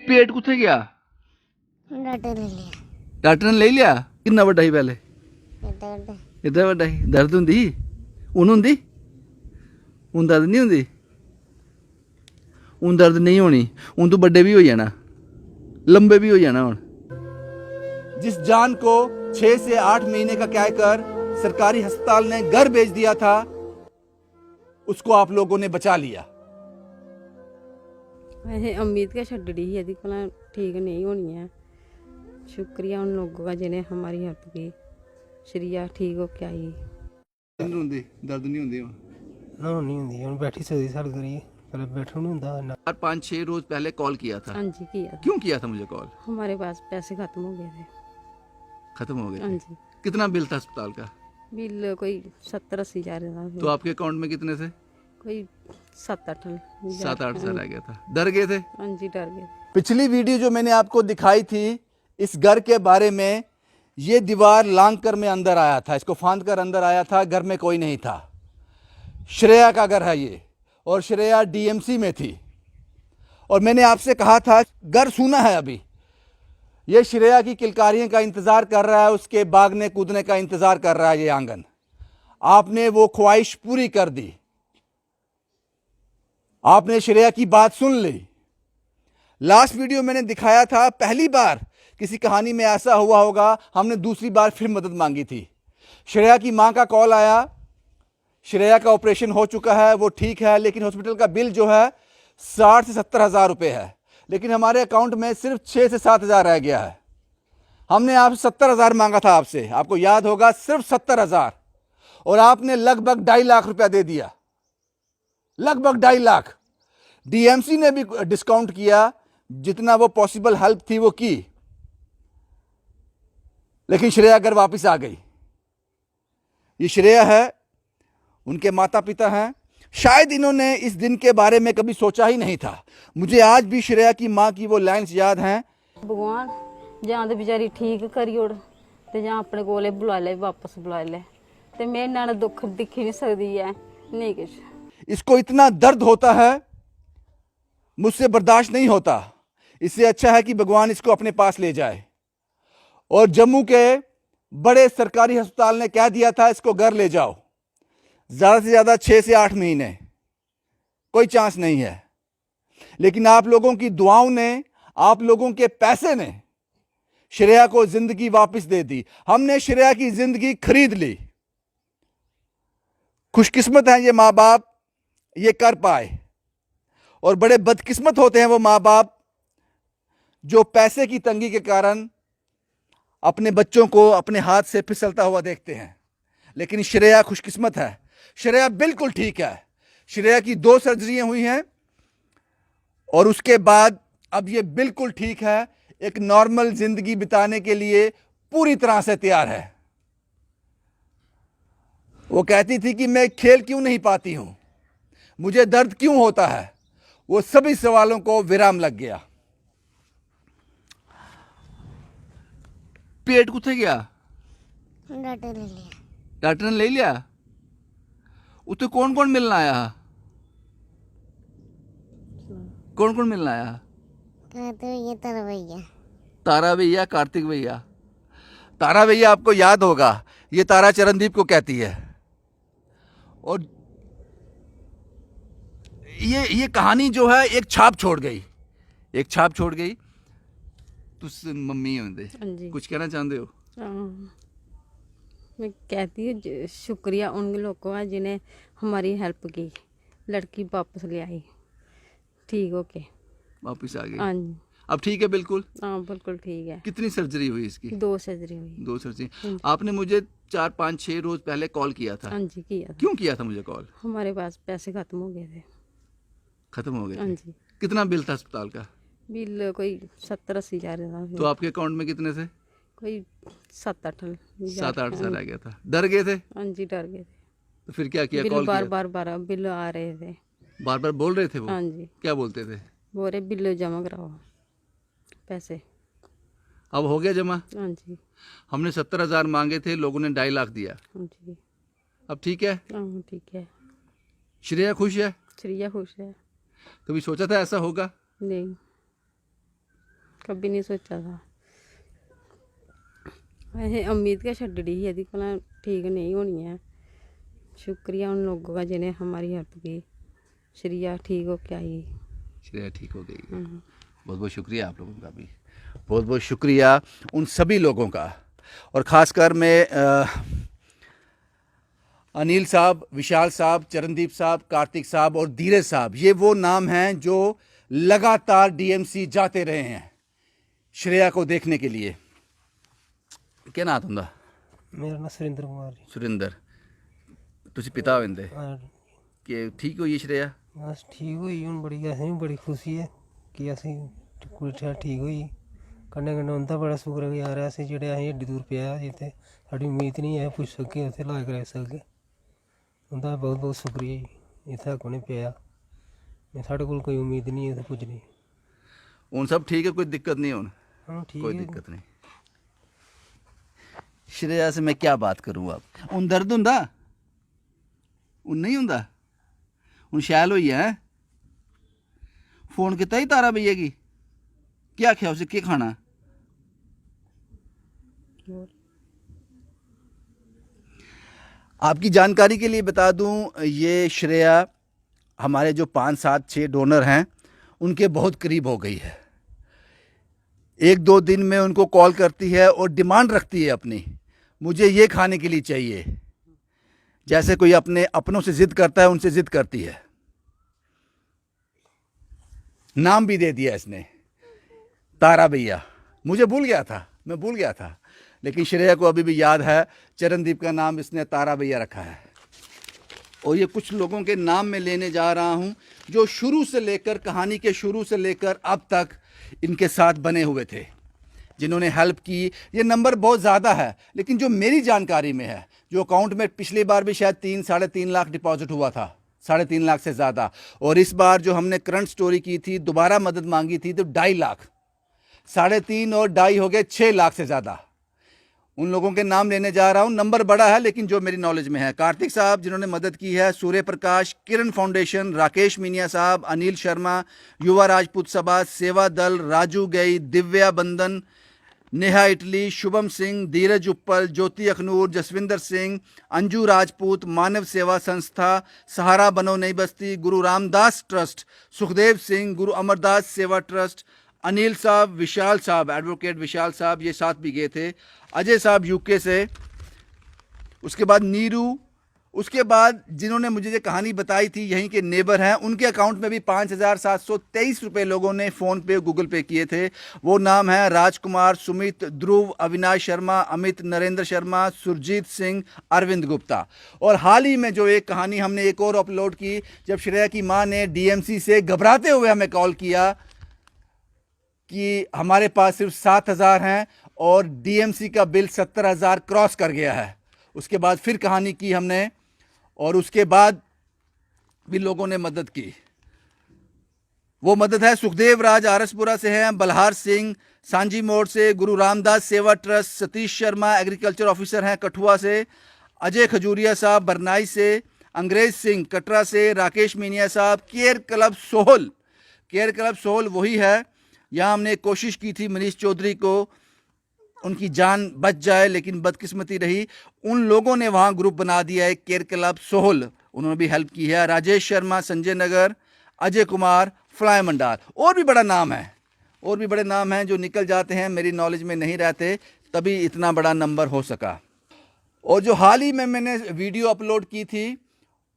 पेट कुत्थे गया? डॉक्टर ले लिया। डॉक्टर ने ले लिया? कितना वड्डा ही पहले? इतना इतना वड्डा ही? दर्द हुंदी? हुन हुंदी? हुन दर्द नहीं हुंदी? हुन दर्द नहीं होनी, हुन तू बड्डे भी हो जाना, लंबे भी हो जाना हुन। जिस जान को 6 से 8 महीने का कहकर सरकारी अस्पताल ने घर भेज दिया था, उसको आप लोगों ने बचा लिया। ਇਹ उम्मीद क्या छड़ी ही यदि कोला ठीक नहीं होनी है। शुक्रिया उन लोगों का जिन्हें हमारी हेल्प की। श्रिया ठीक हो क्या आई। दर्द नहीं हुंदी? ना नहीं होंगी हम बैठी सकती साल करिए पहले बैठा नहीं होता ना। 5-6 रोज पहले कॉल किया था। हाँ जी किया था। क्यों किया था मुझे कॉल? हमारे पास पैसे खत्म हो गए थे। खत्म हो हाँ गए? जी कितना बिल था अस्पताल का? बिल कोई 70-80 हज़ार था। तो आपके अकाउंट में कितने थे? कोई 7-8 7-8 हजार आ गया था। डर गए थे? हाँ जी डर गए। पिछली वीडियो जो मैंने आपको दिखाई थी इस घर के बारे में, ये दीवार लांग कर मैं अंदर आया था, इसको फांद कर अंदर आया था, घर में कोई नहीं था। श्रेया का घर है ये, और श्रेया डीएमसी में थी। और मैंने आपसे कहा था घर सूना है अभी, ये श्रेया की किलकारियों का इंतजार कर रहा है, उसके भागने कूदने का इंतजार कर रहा है ये आंगन। आपने वो ख्वाहिश पूरी कर दी, आपने श्रेया की बात सुन ली। लास्ट वीडियो मैंने दिखाया था, पहली बार किसी कहानी में ऐसा हुआ होगा, हमने दूसरी बार फिर मदद मांगी थी। श्रेया की मां का कॉल आया, श्रेया का ऑपरेशन हो चुका है, वो ठीक है, लेकिन हॉस्पिटल का बिल जो है 60 से 70 हजार रुपए है, लेकिन हमारे अकाउंट में सिर्फ 6 से 7 हजार रह गया है। हमने आपसे 70 हजार मांगा था आपसे, आपको याद होगा, सिर्फ 70 हजार, और आपने लगभग 2.5 लाख रुपया दे दिया, लगभग 2.5 लाख। डीएमसी ने भी डिस्काउंट किया, जितना वो पॉसिबल हेल्प थी वो की, लेकिन श्रेया घर वापस आ गई। ये श्रेया है, उनके माता पिता हैं, शायद इन्होंने इस दिन के बारे में कभी सोचा ही नहीं था। मुझे आज भी श्रेया की मां की वो लाइन्स याद हैं। भगवान जां ते बेचारी ठीक करी ओड़ ते जां अपने कोले बुला ले, वापस बुला ले, ते मेरे नाल दुख दिखी नहीं सकदी है नहीं कुछ। इसको इतना दर्द होता है, मुझसे बर्दाश्त नहीं होता, इससे अच्छा है कि भगवान इसको अपने पास ले जाए। और जम्मू के बड़े सरकारी अस्पताल ने कह दिया था इसको घर ले जाओ, ज्यादा से ज्यादा 6 से 8 महीने, कोई चांस नहीं है। लेकिन आप लोगों की दुआओं ने, आप लोगों के पैसे ने श्रेया को जिंदगी वापस दे दी। हमने श्रेया की जिंदगी खरीद ली। खुशकिस्मत हैं ये माँ बाप, ये कर पाए, और बड़े बदकिस्मत होते हैं वो माँ बाप जो पैसे की तंगी के कारण अपने बच्चों को अपने हाथ से फिसलता हुआ देखते हैं। लेकिन श्रेया खुशकिस्मत है, श्रेया बिल्कुल ठीक है। श्रेया की 2 सर्जरियां हुई हैं, और उसके बाद अब ये बिल्कुल ठीक है, एक नॉर्मल जिंदगी बिताने के लिए पूरी तरह से तैयार है। वो कहती थी कि मैं खेल क्यों नहीं पाती हूं, मुझे दर्द क्यों होता है, वो सभी सवालों को विराम लग गया। पेट कुत्थे गया? डॉक्टर ले लिया। डॉक्टर ने ले लिया? उसे कौन कौन मिलना आया? कौन कौन मिलना आया? कहते ये तारा भैया। तारा भैया, कार्तिक भैया। तारा भैया आपको याद होगा, ये तारा चरणदीप को कहती है। और ये कहानी जो है एक छाप छोड़ गई, एक छाप छोड़ गई। तुस मम्मी होंदे, हाँ जी कुछ कहना चाहते हो? मैं कहती हूँ शुक्रिया उन लोगों का जिन्हें हमारी हेल्प की। लड़की वापस ले आई ठीक होके, वापिस आ गई? हाँ जी अब ठीक है बिल्कुल? हाँ बिल्कुल ठीक है। कितनी सर्जरी हुई इसकी? 2 सर्जरी हुई। 2 सर्जरी। आपने मुझे 4-5-6 रोज पहले कॉल किया था। हाँ जी किया था। क्यों किया था मुझे कॉल? हमारे पास पैसे खत्म हो गए थे। खत्म हो गए हाँ थे? जी कितना बिल था अस्पताल का? बिल कोई 70-80 हज़ार था। तो आपके अकाउंट में कितने थे? कोई 7-8 7-8 हजार आ गया था। डर गए थे? हाँ जी डर गए थे। तो फिर क्या किया? बिल कॉल बार किया? बार बार बिल आ रहे थे। बार बार बोल रहे थे वो? हाँ जी क्या बोलते थे? बोल रहे बिल जमा कराओ पैसे। अब हो गया जमा? हाँ जी हमने 70 हजार मांगे थे, लोगों ने 2.5 लाख दिया। हाँ जी अब ठीक है? हाँ ठीक है। श्रेया खुश है? श्रिया खुश है? कभी सोचा था ऐसा होगा? नहीं कभी नहीं सोचा था। वैसे उम्मीद क्या छड़ी है यदि कोला ठीक नहीं होनी है। शुक्रिया उन लोगों का जिन्हें हमारी हेल्प की। श्रेया ठीक हो क्या आई। श्रेया ठीक हो गई। बहुत बहुत शुक्रिया आप लोगों का भी, बहुत बहुत शुक्रिया उन सभी लोगों का। और ख़ासकर मैं अनिल साहब, विशाल साहब, चरणदीप साहब, कार्तिक साहब और धीरज साहब, ये वो नाम हैं जो लगातार डीएमसी जाते रहे हैं श्रेया को देखने के लिए। क्या नाम तुंदा? मेरा नाम सुरेंद्र कुमार जी। सुरेंद्र, तुसी पिता हो इंदे हाँ, कि ठीक होई श्रेया? बस ठीक होई हूँ। बड़ी असें भी बड़ी खुशी है कि असें कुड़ी ठीक होई। कन्नै कन्नै उं'दा बड़ा शुक्रगुजार है असें जेह्ड़े असें एड्डी दूर पेआ जित्थै साढ़ी उम्मीद नहीं है पुज्ज सके उत्थै इलाज कराई सकगे। उं'दा बहुत बहुत शुक्रिया जी, इत्थै उ'नें पेआ। साढ़े कोल कोई उम्मीद नहीं है इत्थै पुज्जने। उन सब ठीक है, कोई दिक्कत नहीं उन, हाँ ठीक कोई है। दिक्कत नहीं। श्रेया से मैं क्या बात करूँ अब? उन दर्द हुंदा? उन नहीं हुंदा? उन शैल होई है? फोन किता ही तारा भैया की? क्या आख्या उसे, क्या खाना? आपकी जानकारी के लिए बता दूं, ये श्रेया हमारे जो 5, 7, 6 डोनर हैं उनके बहुत करीब हो गई है। 1-2 दिन में उनको कॉल करती है और डिमांड रखती है अपनी, मुझे ये खाने के लिए चाहिए। जैसे कोई अपने अपनों से जिद करता है, उनसे जिद करती है। नाम भी दे दिया इसने, तारा भैया। मुझे भूल गया था, मैं भूल गया था, लेकिन श्रेया को अभी भी याद है। चरणदीप का नाम इसने तारा भैया रखा है। और ये कुछ लोगों के नाम मैं लेने जा रहा हूँ जो शुरू से लेकर, कहानी के शुरू से लेकर अब तक इनके साथ बने हुए थे, जिन्होंने हेल्प की। ये नंबर बहुत ज़्यादा है, लेकिन जो मेरी जानकारी में है, जो अकाउंट में पिछली बार भी शायद 3-3.5 लाख डिपॉजिट हुआ था, 3.5 लाख से ज़्यादा। और इस बार जो हमने करंट स्टोरी की थी, दोबारा मदद मांगी थी, तो 2.5 लाख, 3.5 और 2.5 हो गए 6 लाख से ज़्यादा। उन लोगों के नाम लेने जा रहा हूं। नंबर बड़ा है, लेकिन जो मेरी नॉलेज में है, कार्तिक साहब जिन्होंने मदद की है, सूर्य प्रकाश, किरण फाउंडेशन, राकेश मीनिया साहब, अनिल शर्मा, युवा राजपूत सभा, सेवा दल, राजू गई, दिव्या बंदन, नेहा इटली, शुभम सिंह, धीरज उप्पल, ज्योति अखनूर, जसविंदर सिंह, अंजू राजपूत, मानव सेवा संस्था, सहारा बनो नई बस्ती, गुरु रामदास ट्रस्ट, सुखदेव सिंह, गुरु अमरदास सेवा ट्रस्ट, अनिल साहब, विशाल साहब, एडवोकेट विशाल साहब, ये साथ भी गए थे, अजय साहब यूके से, उसके बाद नीरू, उसके बाद जिन्होंने मुझे ये कहानी बताई थी, यहीं के नेबर हैं, उनके अकाउंट में भी 5,723 रुपये लोगों ने फ़ोन पे गूगल पे किए थे। वो नाम है राजकुमार, सुमित, ध्रुव, अविनाश शर्मा, अमित, नरेंद्र शर्मा, सुरजीत सिंह, अरविंद गुप्ता। और हाल ही में जो एक कहानी हमने एक और अपलोड की, जब श्रेया की माँ ने डीएमसी से घबराते हुए हमें कॉल किया कि हमारे पास सिर्फ 7,000 हैं और डीएमसी का बिल 70,000 क्रॉस कर गया है। उसके बाद फिर कहानी की हमने, और उसके बाद भी लोगों ने मदद की। वो मदद है सुखदेव राज आरसपुरा से हैं, बलहार सिंह सांझी मोड़ से, गुरु रामदास सेवा trust, Satish Sharma agriculture officer हैं कठुआ से, अजय खजूरिया साहब बरनाई से, अंग्रेज सिंह कटरा से, राकेश मीनिया साहब, care club Sohal, care club Sohal वही है। यहाँ हमने कोशिश की थी मनीष चौधरी को, उनकी जान बच जाए, लेकिन बदकिस्मती रही। उन लोगों ने वहाँ ग्रुप बना दिया है केयर क्लब सोहल, उन्होंने भी हेल्प की है। राजेश शर्मा संजय नगर, अजय कुमार फ्लाई मंडार, और भी बड़ा नाम है, और भी बड़े नाम हैं जो निकल जाते हैं, मेरी नॉलेज में नहीं रहते, तभी इतना बड़ा नंबर हो सका। और जो हाल ही में मैंने वीडियो अपलोड की थी,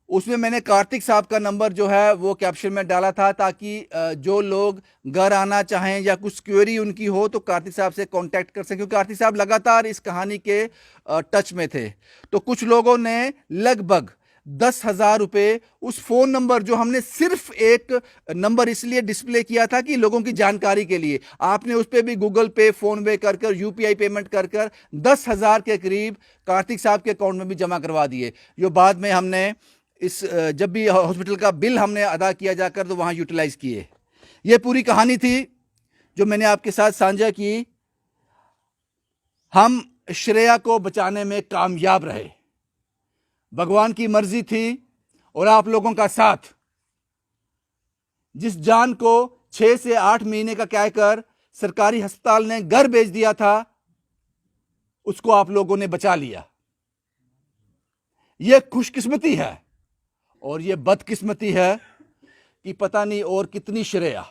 उसमें मैंने कार्तिक साहब का नंबर जो है वो कैप्शन में डाला था, ताकि जो लोग घर आना चाहें या कुछ क्वेरी उनकी हो तो कार्तिक साहब से कांटेक्ट कर सकें, क्योंकि कार्तिक साहब लगातार इस कहानी के टच में थे। तो कुछ लोगों ने लगभग 10,000 रुपये उस फ़ोन नंबर, जो हमने सिर्फ एक नंबर इसलिए डिस्प्ले किया था कि लोगों की जानकारी के लिए, आपने उस पर भी गूगल पे, फ़ोन पे कर कर, यूपीआई पेमेंट कर कर 10,000 के करीब कार्तिक साहब के अकाउंट में भी जमा करवा दिए, जो बाद में हमने इस जब भी हॉस्पिटल का बिल हमने अदा किया जाकर तो वहाँ यूटिलाइज किए। ये पूरी कहानी थी जो मैंने आपके साथ साझा की। हम श्रेया को बचाने में कामयाब रहे, भगवान की मर्जी थी और आप लोगों का साथ। जिस जान को 6 से 8 महीने का कहकर सरकारी अस्पताल ने घर भेज दिया था, उसको आप लोगों ने बचा लिया। यह खुशकिस्मती है और यह बदकिस्मती है कि पता नहीं और कितनी श्रेया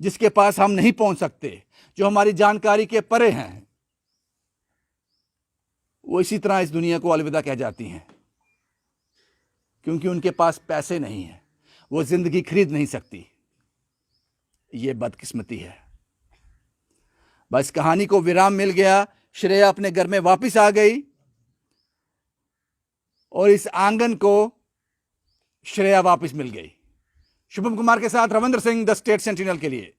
जिसके पास हम नहीं पहुंच सकते, जो हमारी जानकारी के परे हैं, वो इसी तरह इस दुनिया को अलविदा कह जाती हैं, क्योंकि उनके पास पैसे नहीं हैं, वो जिंदगी खरीद नहीं सकती। ये बदकिस्मती है। बस कहानी को विराम मिल गया। श्रेया अपने घर में वापस आ गई और इस आंगन को श्रेया वापस मिल गई। शुभम कुमार के साथ Ravindra Singh, the state sentinel के लिए।